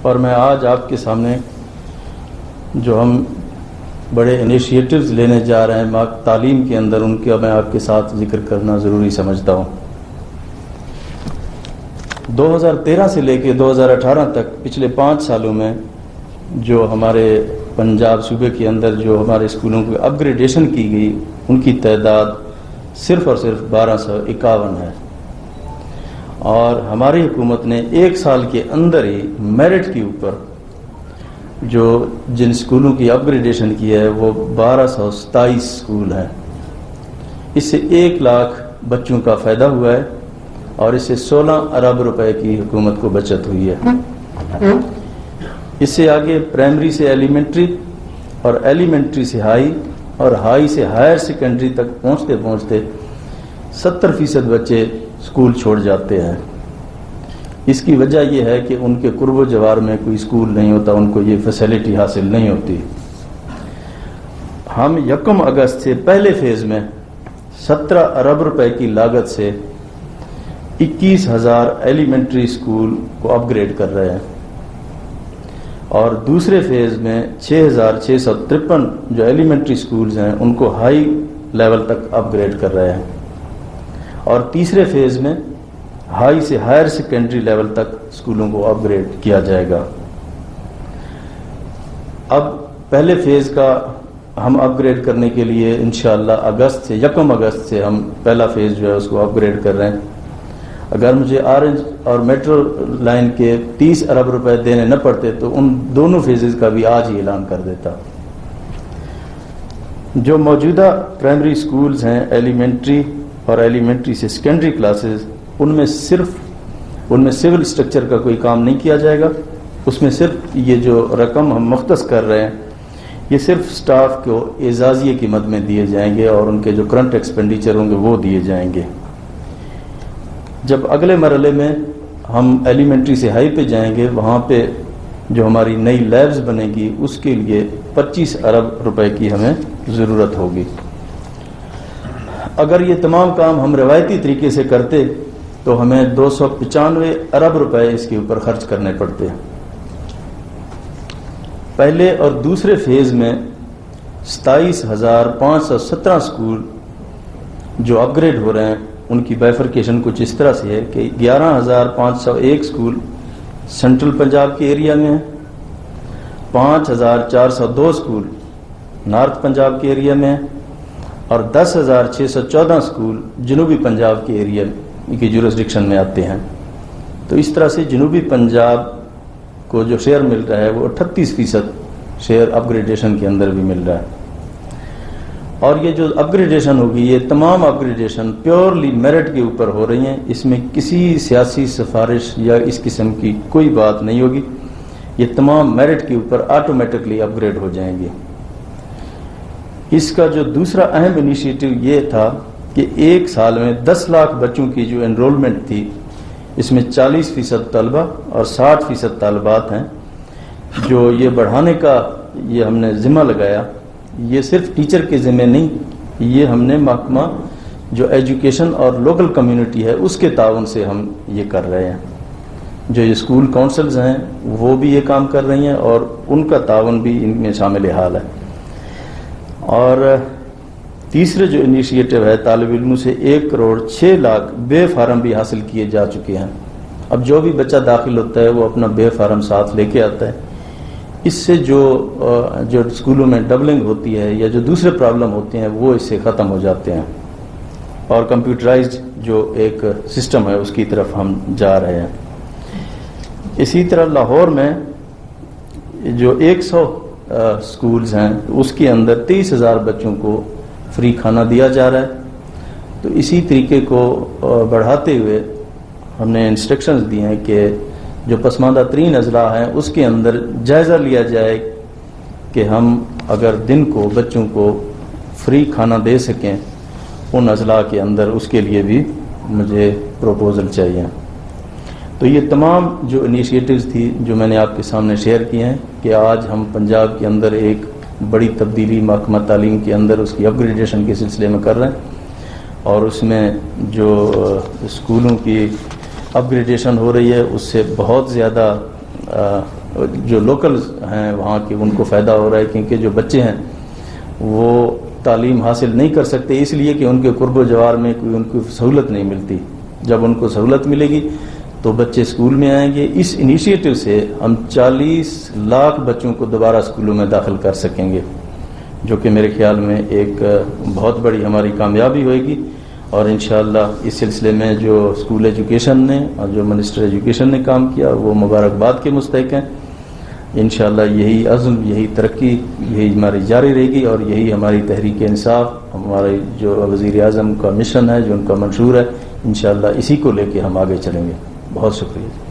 اور میں آج آپ کے سامنے جو ہم بڑے انیشیٹوز لینے جا رہے ہیں تعلیم کے اندر، ان کا میں آپ کے ساتھ ذکر کرنا ضروری سمجھتا ہوں۔ 2013 سے لے کے 2018 تک پچھلے 5 سالوں میں جو ہمارے پنجاب صوبے کے اندر جو ہمارے اسکولوں کی اپ گریڈیشن کی گئی، ان کی تعداد صرف اور صرف 1251 ہے، اور ہماری حکومت نے 1 سال کے اندر ہی میرٹ کے اوپر جو جن اسکولوں کی اپ گریڈیشن کی ہے وہ 1227 اسکول ہیں۔ اس سے 1 لاکھ بچوں کا فائدہ ہوا ہے، اور اس سے 16 ارب روپے کی حکومت کو بچت ہوئی ہے۔ اس سے آگے پرائمری سے ایلیمنٹری، اور ایلیمنٹری سے ہائی، اور ہائی سے ہائر سیکنڈری تک پہنچتے پہنچتے 70% بچے اسکول چھوڑ جاتے ہیں۔ اس کی وجہ یہ ہے کہ ان کے قرب و جوار میں کوئی اسکول نہیں ہوتا، ان کو یہ فیسلٹی حاصل نہیں ہوتی۔ ہم 1 اگست سے پہلے فیز میں 17 ارب روپے کی لاگت سے 21,000 ایلیمنٹری اسکول کو اپ گریڈ کر رہے ہیں، اور دوسرے فیز میں 6,653 جو ایلیمنٹری اسکولز ہیں ان کو ہائی لیول تک اپ گریڈ کر رہے ہیں، اور تیسرے فیز میں ہائی سے ہائر سیکنڈری لیول تک اسکولوں کو اپ گریڈ کیا جائے گا۔ اب پہلے فیز کا ہم اپ گریڈ کرنے کے لیے انشاءاللہ 1 اگست سے ہم پہلا فیز جو ہے اس کو اپ گریڈ کر رہے ہیں۔ اگر مجھے آرنج اور میٹرو لائن کے 30 ارب روپے دینے نہ پڑتے تو ان دونوں فیزز کا بھی آج ہی اعلان کر دیتا۔ جو موجودہ پرائمری اسکولز ہیں، ایلیمنٹری اور ایلیمنٹری سے سیکنڈری کلاسز، ان میں سول اسٹرکچر کا کوئی کام نہیں کیا جائے گا۔ اس میں صرف یہ جو رقم ہم مختص کر رہے ہیں یہ صرف سٹاف کو اعزازیے کی مد میں دیے جائیں گے، اور ان کے جو کرنٹ ایکسپینڈیچر ہوں گے وہ دیے جائیں گے۔ جب اگلے مرحلے میں ہم ایلیمنٹری سے ہائی پہ جائیں گے، وہاں پہ جو ہماری نئی لیبز بنے گی اس کے لیے 25 ارب روپے کی ہمیں ضرورت ہوگی۔ اگر یہ تمام کام ہم روایتی طریقے سے کرتے تو ہمیں 295 ارب روپے اس کے اوپر خرچ کرنے پڑتے ہیں۔ پہلے اور دوسرے فیز میں 27,517 اسکول جو اپ گریڈ ہو رہے ہیں، ان کی بائفرکیشن کچھ اس طرح سے ہے کہ 11,501 اسکول سینٹرل پنجاب کے ایریا میں ہیں، 5,402 اسکول نارتھ پنجاب کے ایریا میں ہیں، اور 10,614 اسکول جنوبی پنجاب کے ایریا کی جورسڈکشن میں آتے ہیں۔ تو اس طرح سے جنوبی پنجاب کو جو شیئر مل رہا ہے وہ 38% شیئر اپ گریڈیشن کے اندر بھی مل رہا ہے۔ اور یہ جو اپ گریڈیشن ہوگی، یہ تمام اپ گریڈیشن پیورلی میرٹ کے اوپر ہو رہی ہیں، اس میں کسی سیاسی سفارش یا اس قسم کی کوئی بات نہیں ہوگی، یہ تمام میرٹ کے اوپر آٹومیٹکلی اپ گریڈ ہو جائیں گے۔ اس کا جو دوسرا اہم انیشیٹو یہ تھا کہ 1 سال میں 10 لاکھ بچوں کی جو انرولمنٹ تھی، اس میں 40% طلبہ اور 60% طالبات ہیں، جو یہ بڑھانے کا یہ ہم نے ذمہ لگایا۔ یہ صرف ٹیچر کے ذمہ نہیں، یہ ہم نے محکمہ جو ایجوکیشن اور لوکل کمیونٹی ہے اس کے تعاون سے ہم یہ کر رہے ہیں۔ جو یہ اسکول کونسلز ہیں وہ بھی یہ کام کر رہی ہیں، اور ان کا تعاون بھی ان میں شامل حال ہے۔ اور تیسرے جو انیشیٹو ہے، طالب علموں سے 1 کروڑ 6 لاکھ بے فارم بھی حاصل کیے جا چکے ہیں۔ اب جو بھی بچہ داخل ہوتا ہے وہ اپنا بے فارم ساتھ لے کے آتا ہے۔ اس سے جو اسکولوں میں ڈبلنگ ہوتی ہے یا جو دوسرے پرابلم ہوتے ہیں وہ اس سے ختم ہو جاتے ہیں، اور کمپیوٹرائزڈ جو ایک سسٹم ہے اس کی طرف ہم جا رہے ہیں۔ اسی طرح لاہور میں جو 100 اسکولز ہیں اس کے اندر 23,000 بچوں کو فری کھانا دیا جا رہا ہے۔ تو اسی طریقے کو بڑھاتے ہوئے ہم نے انسٹرکشنز دی ہیں کہ جو پسماندہ ترین اضلاع ہیں اس کے اندر جائزہ لیا جائے کہ ہم اگر دن کو بچوں کو فری کھانا دے سکیں ان اضلاع کے اندر، اس کے لیے بھی مجھے پروپوزل چاہیے۔ تو یہ تمام جو انیشیٹوز تھی جو میں نے آپ کے سامنے شیئر کیے ہیں کہ آج ہم پنجاب کے اندر ایک بڑی تبدیلی محکمہ تعلیم کے اندر اس کی اپ گریڈیشن کے سلسلے میں کر رہے ہیں، اور اس میں جو اسکولوں کی اپ گریڈیشن ہو رہی ہے اس سے بہت زیادہ جو لوکلز ہیں وہاں کے ان کو فائدہ ہو رہا ہے، کیونکہ جو بچے ہیں وہ تعلیم حاصل نہیں کر سکتے اس لیے کہ ان کے قرب و جوار میں کوئی ان کو سہولت نہیں ملتی. جب ان کو سہولت ملے گی تو بچے اسکول میں آئیں گے. اس انیشیٹو سے ہم 40 لاکھ بچوں کو دوبارہ اسکولوں میں داخل کر سکیں گے، جو کہ میرے خیال میں ایک بہت بڑی ہماری کامیابی ہوئے گی. اور انشاءاللہ اس سلسلے میں جو اسکول ایجوکیشن نے اور جو منسٹر ایجوکیشن نے کام کیا وہ مبارکباد کے مستحق ہیں. انشاءاللہ یہی عزم، یہی ترقی، یہی ہماری جاری رہے گی، اور یہی ہماری تحریک انصاف، ہمارے جو وزیر اعظم کا مشن ہے، جو ان کا منشور ہے، انشاءاللہ اسی کو لے کے ہم آگے چلیں گے. بہت شکریہ.